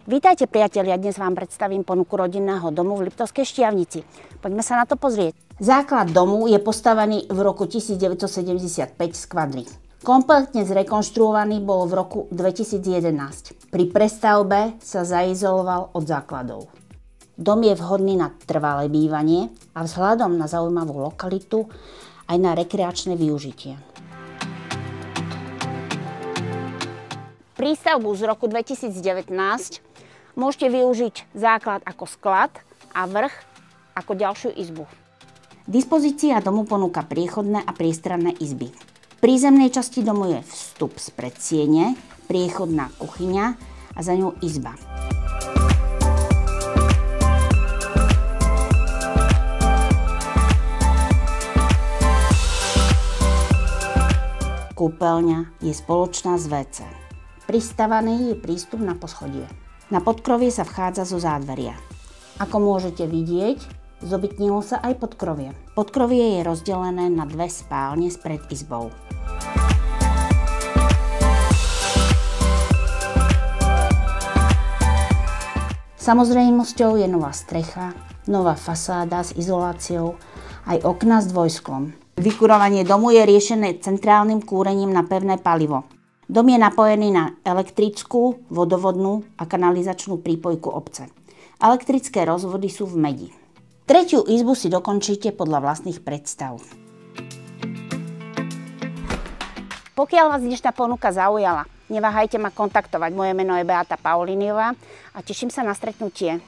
Vítajte priatelia, dnes vám predstavím ponuku rodinného domu v Liptovskej Štiavnici. Poďme sa na to pozrieť. Základ domu je postavený v roku 1975 z kvadry. Kompletne zrekonštruovaný bol v roku 2011. Pri prestavbe sa zaizoloval od základov. Dom je vhodný na trvalé bývanie a vzhľadom na zaujímavú lokalitu aj na rekreačné využitie. Prístavbu z roku 2019 môžete využiť základ ako sklad a vrch ako ďalšiu izbu. Dispozícia domu ponúka priechodné a priestranné izby. V prízemnej časti domu je vstup z predsiene, priechodná kuchyňa a za ňou izba. Kúpeľňa je spoločná s WC. Pristavaný je prístup na poschodie. Na podkrovie sa vchádza zo zádveria. Ako môžete vidieť, zobytnilo sa aj podkrovie. Podkrovie je rozdelené na dve spálne s predizbou. Samozrejmosťou je nová strecha, nová fasáda s izoláciou, aj okná s dvojsklom. Vykurovanie domu je riešené centrálnym kúrením na pevné palivo. Dom je napojený na elektrickú, vodovodnú a kanalizačnú prípojku obce. Elektrické rozvody sú v medi. Tretiu izbu si dokončíte podľa vlastných predstav. Pokiaľ vás dnešná ponuka zaujala, neváhajte ma kontaktovať. Moje meno je Beata Paulíniová a teším sa na stretnutie.